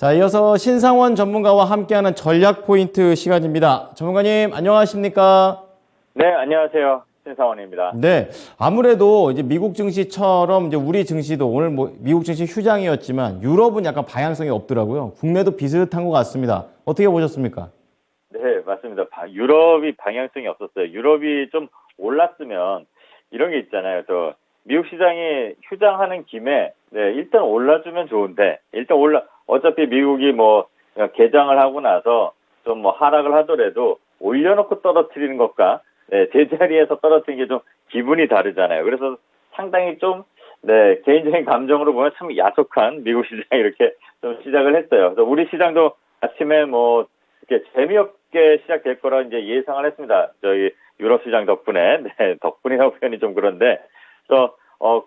자, 이어서 신상원 전문가와 함께하는 전략 포인트 시간입니다. 전문가님, 안녕하십니까? 네, 안녕하세요. 신상원입니다. 네. 아무래도 이제 미국 증시처럼 이제 우리 증시도 오늘 뭐 미국 증시 휴장이었지만 유럽은 약간 방향성이 없더라고요. 국내도 비슷한 것 같습니다. 어떻게 보셨습니까? 네, 맞습니다. 유럽이 방향성이 없었어요. 유럽이 좀 올랐으면 이런 게 있잖아요. 미국 시장이 휴장하는 김에 일단 올라주면 좋은데 일단 어차피 미국이 뭐 개장을 하고 나서 좀 뭐 하락을 하더라도 올려놓고 떨어뜨리는 것과 제자리에서 떨어뜨리는 게 좀 기분이 다르잖아요. 그래서 상당히 좀 개인적인 감정으로 보면 참 야속한 미국 시장이 이렇게 좀 시작을 했어요. 그래서 우리 시장도 아침에 뭐 이렇게 재미없게 시작될 거라 이제 예상을 했습니다. 저희 유럽 시장 덕분에. 덕분이라고 표현이 좀 그런데.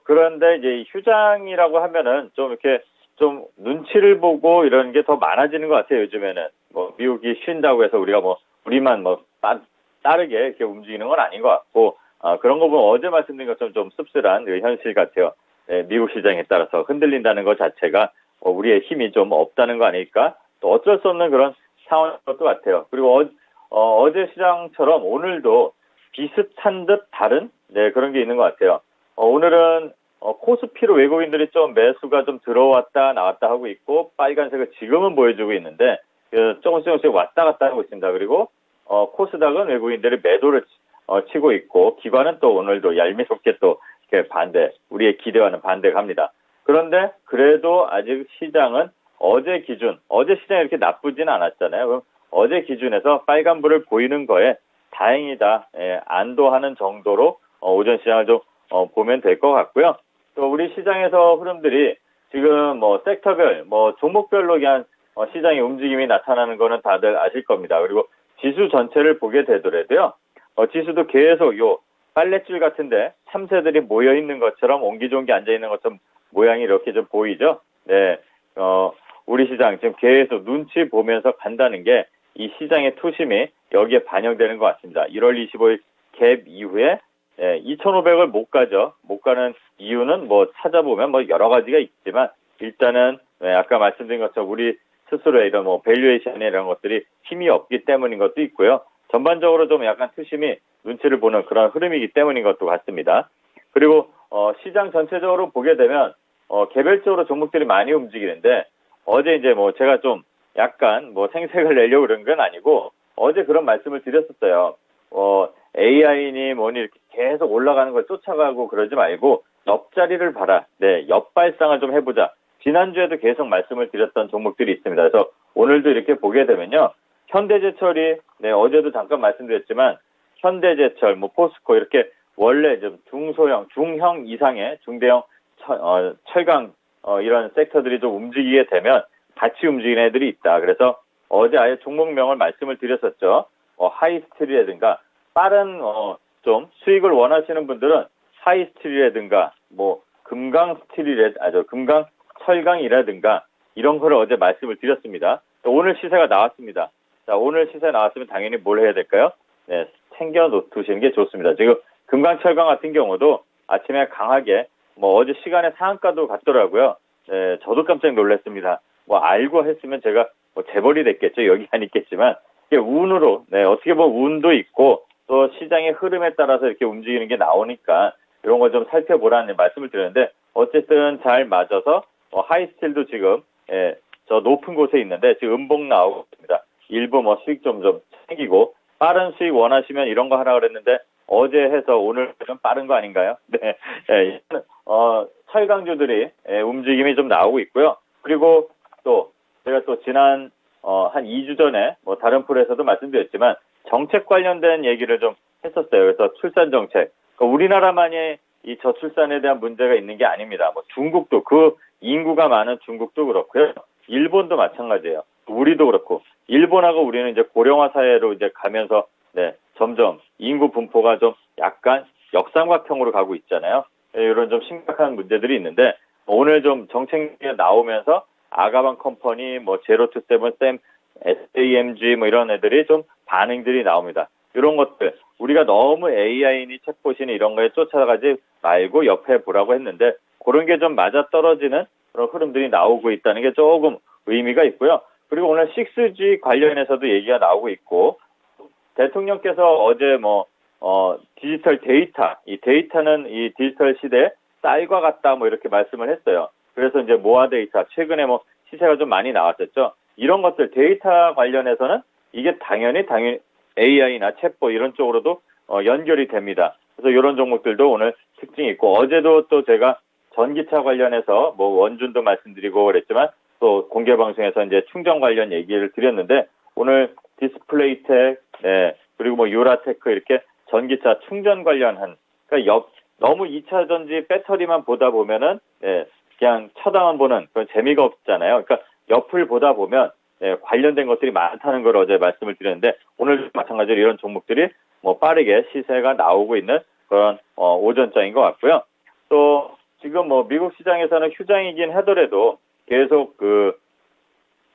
그런데 이제 휴장이라고 하면은 좀 이렇게 좀 눈치를 보고 이런 게 더 많아지는 것 같아요, 요즘에는. 뭐, 미국이 쉰다고 해서 우리만 따르게 이렇게 움직이는 건 아닌 것 같고, 그런 거 보면 어제 말씀드린 것처럼 좀 씁쓸한 그 현실 같아요. 미국 시장에 따라서 흔들린다는 것 자체가 우리의 힘이 좀 없다는 거 아닐까? 또 어쩔 수 없는 그런 상황인 것도 같아요. 그리고 어제 시장처럼 오늘도 비슷한 듯 다른 그런 게 있는 것 같아요. 오늘은 코스피로 외국인들이 좀 매수가 좀 들어왔다 나왔다 하고 있고 빨간색을 지금은 보여주고 있는데 조금씩 왔다 갔다 하고 있습니다. 그리고 코스닥은 외국인들이 매도를 치고 있고 기관은 또 오늘도 얄미롭게 또 이렇게 우리의 기대와는 반대가 합니다. 그런데 그래도 아직 시장은 어제 시장이 이렇게 나쁘진 않았잖아요. 그럼 어제 기준에서 빨간불을 보이는 거에 다행이다, 안도하는 정도로 오전 시장을 좀 보면 될 것 같고요. 또 우리 시장에서 흐름들이 지금 뭐 섹터별, 종목별로 그냥 시장의 움직임이 나타나는 거는 다들 아실 겁니다. 그리고 지수 전체를 보게 되더라도요, 지수도 계속 요 빨랫줄 같은데 참새들이 모여 있는 것처럼 옹기종기 앉아 있는 것처럼 모양이 이렇게 좀 보이죠? 우리 시장 지금 계속 눈치 보면서 간다는 게 이 시장의 투심이 여기에 반영되는 것 같습니다. 1월 25일 갭 이후에 2,500을 못 가죠. 못 가는 이유는 찾아보면 여러 가지가 있지만 일단은 아까 말씀드린 것처럼 우리 스스로의 이런 밸류에이션이나 이런 것들이 힘이 없기 때문인 것도 있고요. 전반적으로 좀 약간 투심이 눈치를 보는 그런 흐름이기 때문인 것도 같습니다. 그리고 시장 전체적으로 보게 되면 개별적으로 종목들이 많이 움직이는데 어제 이제 제가 좀 약간 생색을 내려고 그런 건 아니고 어제 그런 말씀을 드렸었어요. AI니 뭐니 이렇게 계속 올라가는 걸 쫓아가고 그러지 말고 옆자리를 봐라. 옆발상을 좀 해보자. 지난주에도 계속 말씀을 드렸던 종목들이 있습니다. 그래서 오늘도 이렇게 보게 되면요. 현대제철이 어제도 잠깐 말씀드렸지만 현대제철, 포스코 이렇게 원래 좀 중형 이상의 중대형 철강 이런 섹터들이 좀 움직이게 되면 같이 움직이는 애들이 있다. 그래서 어제 아예 종목명을 말씀을 드렸었죠. 하이스틸이라든가 빠른 좀 수익을 원하시는 분들은 하이스틸이라든가 금강 철강이라든가 이런 거를 어제 말씀을 드렸습니다. 오늘 시세가 나왔습니다. 자, 오늘 시세 나왔으면 당연히 뭘 해야 될까요? 챙겨 두시는 게 좋습니다. 지금 금강 철강 같은 경우도 아침에 강하게 어제 시간에 상한가도 갔더라고요. 저도 깜짝 놀랐습니다. 알고 했으면 제가 재벌이 됐겠죠. 여기 안 있겠지만 이게 운으로 어떻게 보면 운도 있고 또 시장의 흐름에 따라서 이렇게 움직이는 게 나오니까 이런 거 좀 살펴보라는 말씀을 드렸는데 어쨌든 잘 맞아서 하이스틸도 지금 저 높은 곳에 있는데 지금 음봉 나오고 있습니다. 일부 수익 좀 챙기고 빠른 수익 원하시면 이런 거 하라 그랬는데 어제 해서 오늘 좀 빠른 거 아닌가요? 철강주들이 움직임이 좀 나오고 있고요. 그리고 또 제가 또 지난 한 2주 전에 다른 프로에서도 말씀드렸지만 정책 관련된 얘기를 좀 했었어요. 그래서 출산 정책. 그러니까 우리나라만이 이 저출산에 대한 문제가 있는 게 아닙니다. 중국도 그 인구가 많은 중국도 그렇고요. 일본도 마찬가지예요. 우리도 그렇고 일본하고 우리는 이제 고령화 사회로 이제 가면서 점점 인구 분포가 좀 약간 역삼각형으로 가고 있잖아요. 이런 좀 심각한 문제들이 있는데 오늘 좀 정책이 나오면서 아가방 컴퍼니, 제로투세븐, SAMG 이런 애들이 좀 반응들이 나옵니다. 이런 것들 우리가 너무 AI니 챗봇이니 이런 거에 쫓아가지 말고 옆에 보라고 했는데 그런 게 좀 맞아떨어지는 그런 흐름들이 나오고 있다는 게 조금 의미가 있고요. 그리고 오늘 6G 관련해서도 얘기가 나오고 있고, 대통령께서 어제 디지털 데이터, 이 데이터는 이 디지털 시대의 쌀과 같다 이렇게 말씀을 했어요. 그래서 이제 모아 데이터, 최근에 시세가 좀 많이 나왔었죠. 이런 것들, 데이터 관련해서는 이게 당연히 AI나 챗봇 이런 쪽으로도 연결이 됩니다. 그래서 이런 종목들도 오늘 특징이 있고, 어제도 또 제가 전기차 관련해서 원준도 말씀드리고 그랬지만 또 공개 방송에서 이제 충전 관련 얘기를 드렸는데, 오늘 디스플레이텍, 그리고 유라테크 이렇게 전기차 충전 관련한, 그러니까 너무 2차 전지 배터리만 보다 보면은 그냥 쳐다만 보는 그런 재미가 없잖아요. 그러니까 옆을 보다 보면 관련된 것들이 많다는 걸 어제 말씀을 드렸는데, 오늘 마찬가지로 이런 종목들이 빠르게 시세가 나오고 있는 그런 오전장인 것 같고요. 또 지금 미국 시장에서는 휴장이긴 하더라도 계속 그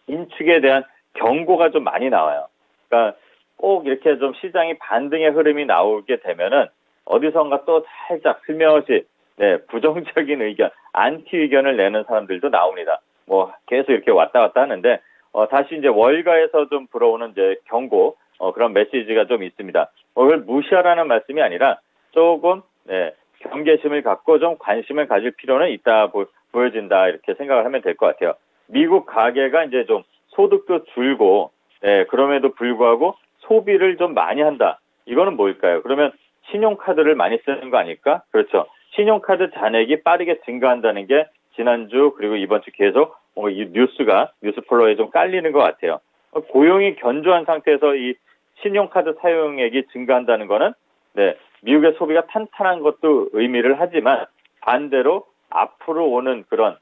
인축에 대한 경고가 좀 많이 나와요. 그러니까 꼭 이렇게 좀 시장이 반등의 흐름이 나오게 되면은 어디선가 또 살짝 스며시 부정적인 의견, 안티 의견을 내는 사람들도 나옵니다. 계속 이렇게 왔다 갔다 하는데, 다시 이제 월가에서 좀 불어오는 이제 경고, 그런 메시지가 좀 있습니다. 그걸 무시하라는 말씀이 아니라 조금, 경계심을 갖고 좀 관심을 가질 필요는 있다 보여진다, 이렇게 생각을 하면 될 것 같아요. 미국 가계가 이제 좀 소득도 줄고, 그럼에도 불구하고 소비를 좀 많이 한다. 이거는 뭘까요? 그러면 신용카드를 많이 쓰는 거 아닐까? 그렇죠. 신용카드 잔액이 빠르게 증가한다는 게 지난주 그리고 이번 주 계속 이 뉴스 플로어에 좀 깔리는 것 같아요. 고용이 견조한 상태에서 이 신용카드 사용액이 증가한다는 거는 미국의 소비가 탄탄한 것도 의미를 하지만, 반대로 앞으로 오는 그런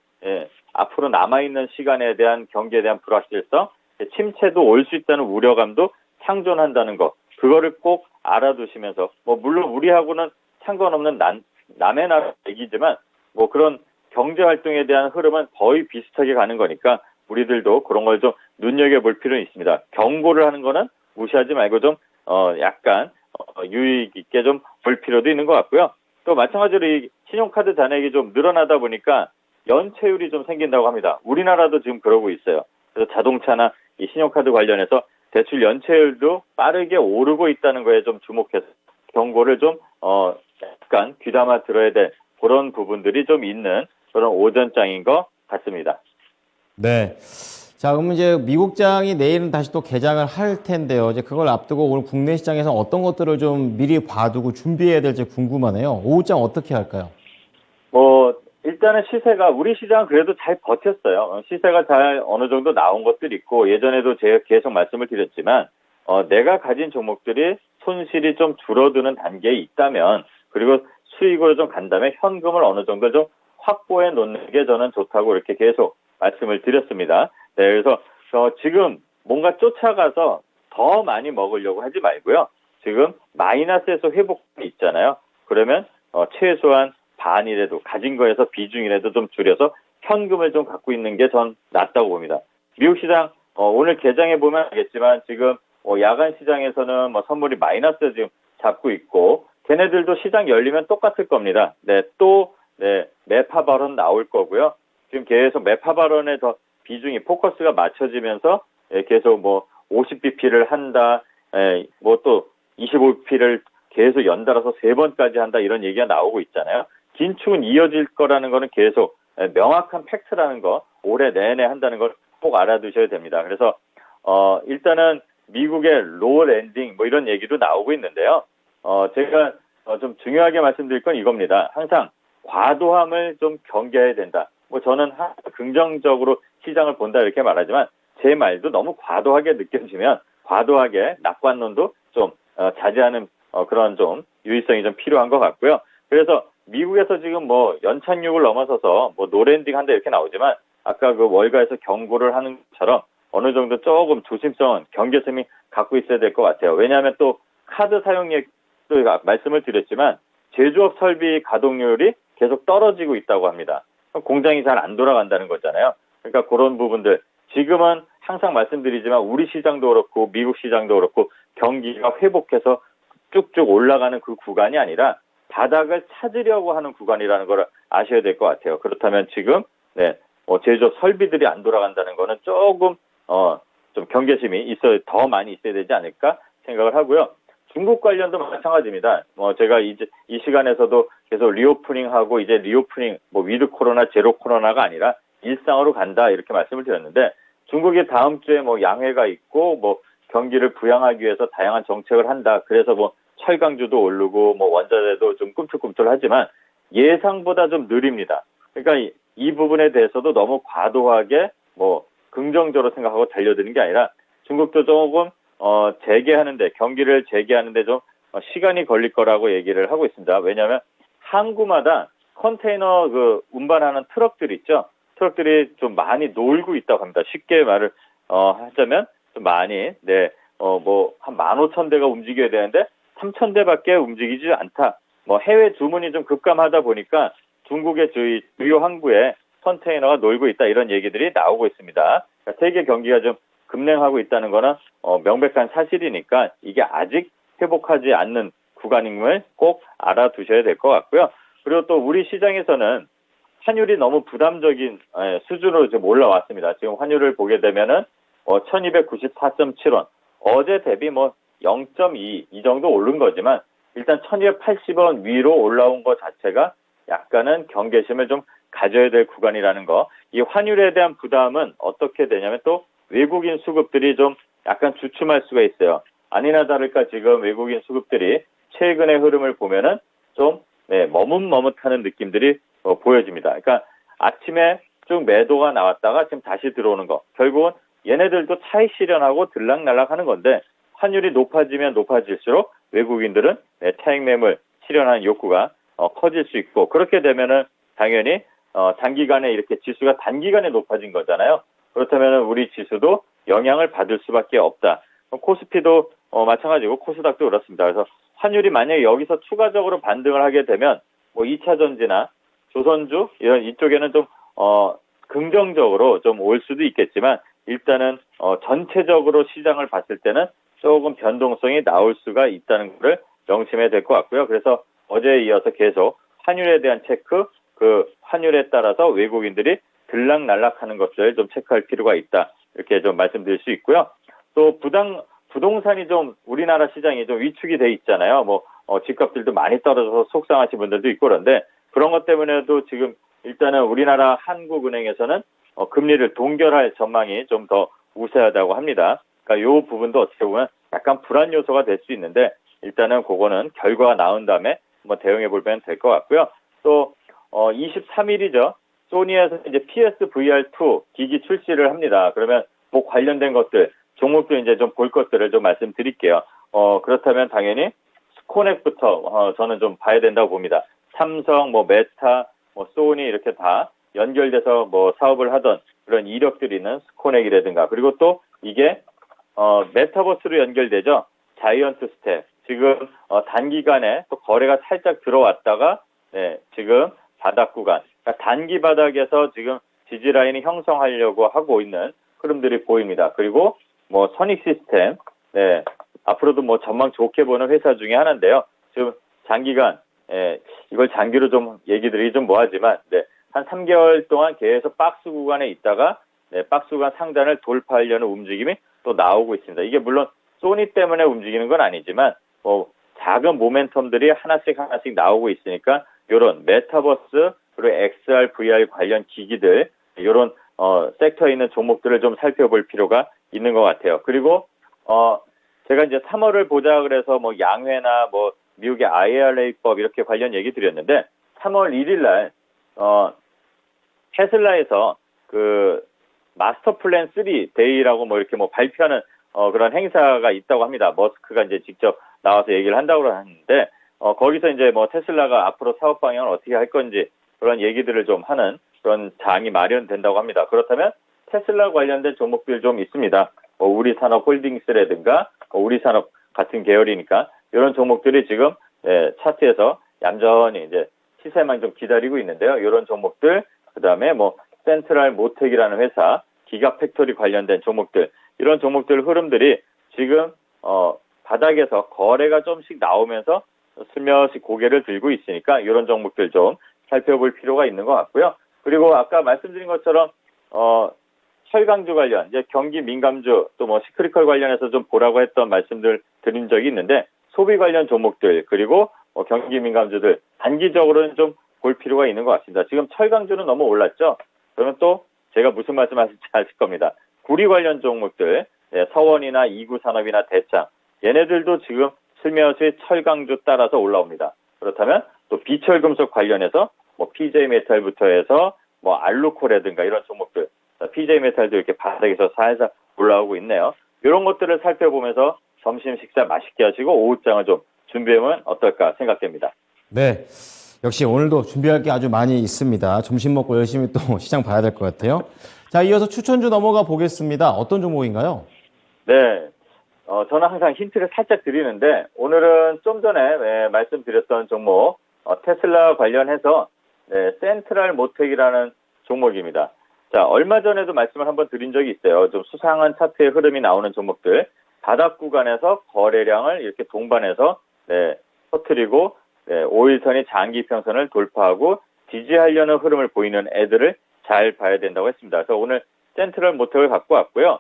앞으로 남아있는 시간에 대한 경기에 대한 불확실성, 침체도 올 수 있다는 우려감도 상존한다는 거, 그거를 꼭 알아두시면서, 물론 우리하고는 상관없는 남의 나라 얘기지만 그런 경제 활동에 대한 흐름은 거의 비슷하게 가는 거니까 우리들도 그런 걸 좀 눈여겨볼 필요는 있습니다. 경고를 하는 거는 무시하지 말고 좀 약간 유익 있게 좀 볼 필요도 있는 것 같고요. 또 마찬가지로 이 신용카드 잔액이 좀 늘어나다 보니까 연체율이 좀 생긴다고 합니다. 우리나라도 지금 그러고 있어요. 그래서 자동차나 이 신용카드 관련해서 대출 연체율도 빠르게 오르고 있다는 거에 좀 주목해서 경고를 좀 약간 귀담아 들어야 될 그런 부분들이 좀 있는 그런 오전장인 것 같습니다. 네. 자, 그러면 이제 미국장이 내일은 다시 또 개장을 할 텐데요. 이제 그걸 앞두고 오늘 국내 시장에서 어떤 것들을 좀 미리 봐두고 준비해야 될지 궁금하네요. 오후장 어떻게 할까요? 일단은 시세가, 우리 시장은 그래도 잘 버텼어요. 시세가 잘 어느 정도 나온 것들이 있고, 예전에도 제가 계속 말씀을 드렸지만, 내가 가진 종목들이 손실이 좀 줄어드는 단계에 있다면, 그리고 수익으로 좀 간다면 현금을 어느 정도 좀 확보해 놓는 게 저는 좋다고 이렇게 계속 말씀을 드렸습니다. 그래서 지금 뭔가 쫓아가서 더 많이 먹으려고 하지 말고요. 지금 마이너스에서 회복이 있잖아요. 그러면 최소한 반이라도 가진 거에서 비중이라도 좀 줄여서 현금을 좀 갖고 있는 게 전 낫다고 봅니다. 미국 시장 오늘 개장해 보면 알겠지만 지금 야간 시장에서는 선물이 마이너스 지금 잡고 있고, 걔네들도 시장 열리면 똑같을 겁니다. 또 매파 발언 나올 거고요. 지금 계속 매파 발언에 더 비중이 포커스가 맞춰지면서 계속 50bp를 한다, 또 25bp를 계속 연달아서 3번까지 한다, 이런 얘기가 나오고 있잖아요. 긴축은 이어질 거라는 거는 계속 명확한 팩트라는 거, 올해 내내 한다는 걸 꼭 알아두셔야 됩니다. 그래서 일단은 미국의 로우 랜딩 이런 얘기도 나오고 있는데요. 제가 좀 중요하게 말씀드릴 건 이겁니다. 항상 과도함을 좀 경계해야 된다. 저는 긍정적으로 시장을 본다 이렇게 말하지만, 제 말도 너무 과도하게 느껴지면 과도하게 낙관론도 좀 자제하는 그런 좀 유의성이 좀 필요한 것 같고요. 그래서 미국에서 지금 연착륙을 넘어서서 노랜딩 한다 이렇게 나오지만, 아까 그 월가에서 경고를 하는 것처럼 어느 정도 조금 조심성은, 경계심이 갖고 있어야 될 것 같아요. 왜냐하면 또 카드 사용액도 말씀을 드렸지만 제조업 설비 가동률이 계속 떨어지고 있다고 합니다. 공장이 잘 안 돌아간다는 거잖아요. 그러니까 그런 부분들, 지금은 항상 말씀드리지만 우리 시장도 그렇고 미국 시장도 그렇고 경기가 회복해서 쭉쭉 올라가는 그 구간이 아니라 바닥을 찾으려고 하는 구간이라는 걸 아셔야 될 것 같아요. 그렇다면 지금 제조업 설비들이 안 돌아간다는 거는 조금 좀 경계심이 더 많이 있어야 되지 않을까 생각을 하고요. 중국 관련도 마찬가지입니다. 제가 이제 이 시간에서도 계속 리오프닝하고 이제 리오프닝 위드 코로나 제로 코로나가 아니라 일상으로 간다 이렇게 말씀을 드렸는데, 중국이 다음 주에 양회가 있고 경기를 부양하기 위해서 다양한 정책을 한다. 그래서 철강주도 오르고 원자재도 좀 꿈틀꿈틀하지만 예상보다 좀 느립니다. 그러니까 이 부분에 대해서도 너무 과도하게 긍정적으로 생각하고 달려드는 게 아니라, 중국도 조금 경기를 재개하는데 좀 시간이 걸릴 거라고 얘기를 하고 있습니다. 왜냐하면 항구마다 컨테이너 운반하는 트럭들 있죠. 트럭들이 좀 많이 놀고 있다고 합니다. 쉽게 말을 하자면 좀 많이 한 15,000대가 움직여야 되는데 3,000대밖에 움직이지 않다. 해외 주문이 좀 급감하다 보니까 중국의 주요 항구에 컨테이너가 놀고 있다, 이런 얘기들이 나오고 있습니다. 그러니까 세계 경기가 좀 급냉하고 있다는 거는 명백한 사실이니까 이게 아직 회복하지 않는 구간임을 꼭 알아두셔야 될 것 같고요. 그리고 또 우리 시장에서는 환율이 너무 부담적인 수준으로 좀 올라왔습니다. 지금 환율을 보게 되면은 1294.7원, 어제 대비 0.2 이 정도 오른 거지만 일단 1280원 위로 올라온 것 자체가 약간은 경계심을 좀 가져야 될 구간이라는 거. 이 환율에 대한 부담은 어떻게 되냐면 또 외국인 수급들이 좀 약간 주춤할 수가 있어요. 아니나 다를까 지금 외국인 수급들이 최근의 흐름을 보면은 좀 머뭇머뭇하는 느낌들이 보여집니다. 그러니까 아침에 쭉 매도가 나왔다가 지금 다시 들어오는 거. 결국은 얘네들도 차익 실현하고 들락날락하는 건데, 환율이 높아지면 높아질수록 외국인들은 차익 매물 실현하는 욕구가 커질 수 있고, 그렇게 되면은 당연히 단기간에 이렇게 지수가 단기간에 높아진 거잖아요. 그렇다면 우리 지수도 영향을 받을 수밖에 없다. 코스피도 마찬가지고 코스닥도 그렇습니다. 그래서 환율이 만약에 여기서 추가적으로 반등을 하게 되면 2차전지나 조선주 이쪽에는 좀 긍정적으로 좀 올 수도 있겠지만, 일단은 전체적으로 시장을 봤을 때는 조금 변동성이 나올 수가 있다는 것을 명심해야 될 것 같고요. 그래서 어제에 이어서 계속 환율에 대한 체크, 그 환율에 따라서 외국인들이 들락날락하는 것을 좀 체크할 필요가 있다, 이렇게 좀 말씀드릴 수 있고요. 또 부동산이 좀 우리나라 시장이 좀 위축이 돼 있잖아요. 집값들도 많이 떨어져서 속상하신 분들도 있고, 그런데 그런 것 때문에도 지금 일단은 우리나라 한국은행에서는 금리를 동결할 전망이 좀 더 우세하다고 합니다. 그러니까 이 부분도 어떻게 보면 약간 불안 요소가 될 수 있는데, 일단은 그거는 결과가 나온 다음에 한번 대응해 보면 될 것 같고요. 또 23일이죠. 소니에서 이제 PSVR2 기기 출시를 합니다. 그러면 관련된 것들, 종목도 이제 좀 볼 것들을 좀 말씀드릴게요. 그렇다면 당연히 스코넥부터 저는 좀 봐야 된다고 봅니다. 삼성, 메타, 소니 이렇게 다 연결돼서 사업을 하던 그런 이력들이 있는 스코넥이라든가, 그리고 또 이게 메타버스로 연결되죠. 자이언트 스텝. 지금 단기간에 또 거래가 살짝 들어왔다가 지금 바닥 구간, 그러니까 단기 바닥에서 지금 지지 라인을 형성하려고 하고 있는 흐름들이 보입니다. 그리고 선익 시스템, 앞으로도 전망 좋게 보는 회사 중에 하나인데요. 지금 장기간 이걸 장기로 좀 얘기 드리기 좀 뭐하지만 한 3개월 동안 계속 박스 구간에 있다가 박스 구간 상단을 돌파하려는 움직임이 또 나오고 있습니다. 이게 물론 소니 때문에 움직이는 건 아니지만 작은 모멘텀들이 하나씩 나오고 있으니까 이런 메타버스 그리고 XR, VR 관련 기기들, 이런 섹터에 있는 종목들을 좀 살펴볼 필요가 있는 것 같아요. 그리고 제가 이제 3월을 보자 그래서 양회나 미국의 IRA법 이렇게 관련 얘기 드렸는데, 3월 1일 날 테슬라에서 그 마스터 플랜 3 데이라고 이렇게 발표하는 그런 행사가 있다고 합니다. 머스크가 이제 직접 나와서 얘기를 한다고 하는데, 거기서 이제 테슬라가 앞으로 사업 방향을 어떻게 할 건지 그런 얘기들을 좀 하는 그런 장이 마련된다고 합니다. 그렇다면 테슬라 관련된 종목들 좀 있습니다. 우리산업 홀딩스라든가 우리산업 같은 계열이니까 이런 종목들이 지금 차트에서 얌전히 이제 시세만 좀 기다리고 있는데요. 이런 종목들, 그다음에 센트럴 모텍이라는 회사, 기가팩토리 관련된 종목들, 이런 종목들 흐름들이 지금 바닥에서 거래가 좀씩 나오면서 슬며시 고개를 들고 있으니까 이런 종목들 좀 살펴볼 필요가 있는 것 같고요. 그리고 아까 말씀드린 것처럼 철강주 관련, 이제 경기 민감주 또 뭐 시크릿컬 관련해서 좀 보라고 했던 말씀들 드린 적이 있는데 소비 관련 종목들 그리고 경기 민감주들 단기적으로는 좀 볼 필요가 있는 것 같습니다. 지금 철강주는 너무 올랐죠? 그러면 또 제가 무슨 말씀하실지 아실 겁니다. 구리 관련 종목들, 서원이나 이구산업이나 대창 얘네들도 지금 슬며시 철강주 따라서 올라옵니다. 그렇다면 또 비철금속 관련해서 뭐 PJ메탈부터 해서 뭐 알루코라든가 이런 종목들, PJ메탈도 이렇게 바닥에서 살살 올라오고 있네요. 이런 것들을 살펴보면서 점심 식사 맛있게 하시고 오후장을 좀 준비하면 어떨까 생각됩니다. 네. 역시 오늘도 준비할 게 아주 많이 있습니다. 점심 먹고 열심히 또 시장 봐야 될 것 같아요. 자, 이어서 추천주 넘어가 보겠습니다. 어떤 종목인가요? 네. 저는 항상 힌트를 살짝 드리는데 오늘은 좀 전에 말씀드렸던 종목 테슬라 관련해서 센트럴 모텍이라는 종목입니다. 자, 얼마 전에도 말씀을 한번 드린 적이 있어요. 좀 수상한 차트의 흐름이 나오는 종목들 바닥 구간에서 거래량을 이렇게 동반해서 터뜨리고 5일선이 장기 평선을 돌파하고 지지하려는 흐름을 보이는 애들을 잘 봐야 된다고 했습니다. 그래서 오늘 센트럴 모텍을 갖고 왔고요.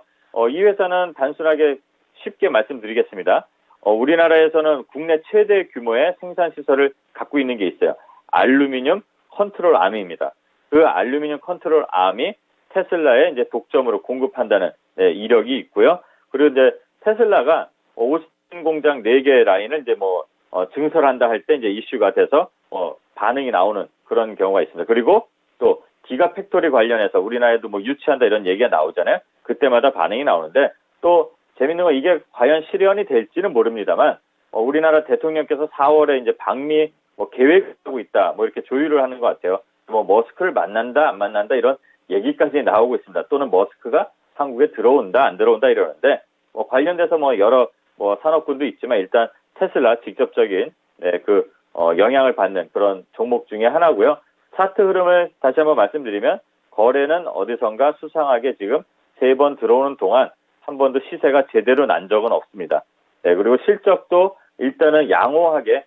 이 회사는 단순하게 쉽게 말씀드리겠습니다. 우리나라에서는 국내 최대 규모의 생산 시설을 갖고 있는 게 있어요. 알루미늄 컨트롤 암입니다. 그 알루미늄 컨트롤 암이 테슬라에 이제 독점으로 공급한다는 이력이 있고요. 그리고 이제 테슬라가 오스틴 공장 4개 라인을 이제 증설한다 할 때 이제 이슈가 돼서 반응이 나오는 그런 경우가 있습니다. 그리고 또 기가 팩토리 관련해서 우리나라에도 유치한다 이런 얘기가 나오잖아요. 그때마다 반응이 나오는데 또 재밌는 건 이게 과연 실현이 될지는 모릅니다만 우리나라 대통령께서 4월에 이제 방미 계획하고 있다 이렇게 조율을 하는 것 같아요. 머스크를 만난다 안 만난다 이런 얘기까지 나오고 있습니다. 또는 머스크가 한국에 들어온다 안 들어온다 이러는데 관련돼서 여러 산업군도 있지만 일단 테슬라 직접적인 영향을 받는 그런 종목 중에 하나고요. 차트 흐름을 다시 한번 말씀드리면 거래는 어디선가 수상하게 지금 3번 들어오는 동안 한 번도 시세가 제대로 난 적은 없습니다. 그리고 실적도 일단은 양호하게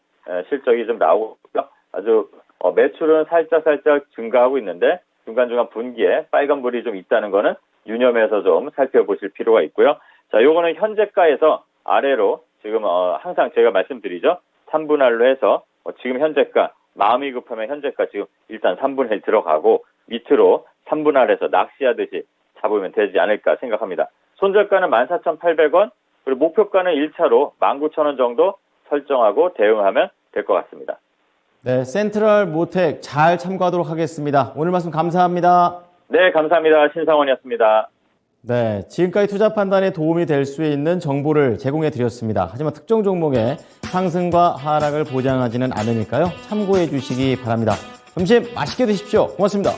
실적이 좀 나오고 있고요. 아주 매출은 살짝 증가하고 있는데 중간중간 분기에 빨간불이 좀 있다는 거는 유념해서 좀 살펴보실 필요가 있고요. 자, 요거는 현재가에서 아래로 지금 항상 제가 말씀드리죠. 3분할로 해서 지금 현재가 마음이 급하면 현재가 지금 일단 3분의 1 들어가고 밑으로 3분할해서 낚시하듯이 잡으면 되지 않을까 생각합니다. 손절가는 14,800원 그리고 목표가는 1차로 19,000원 정도 설정하고 대응하면 될 것 같습니다. 네, 센트럴 모텍 잘 참고하도록 하겠습니다. 오늘 말씀 감사합니다. 네, 감사합니다. 신상원이었습니다. 네, 지금까지 투자 판단에 도움이 될 수 있는 정보를 제공해 드렸습니다. 하지만 특정 종목의 상승과 하락을 보장하지는 않으니까요. 참고해 주시기 바랍니다. 점심 맛있게 드십시오. 고맙습니다.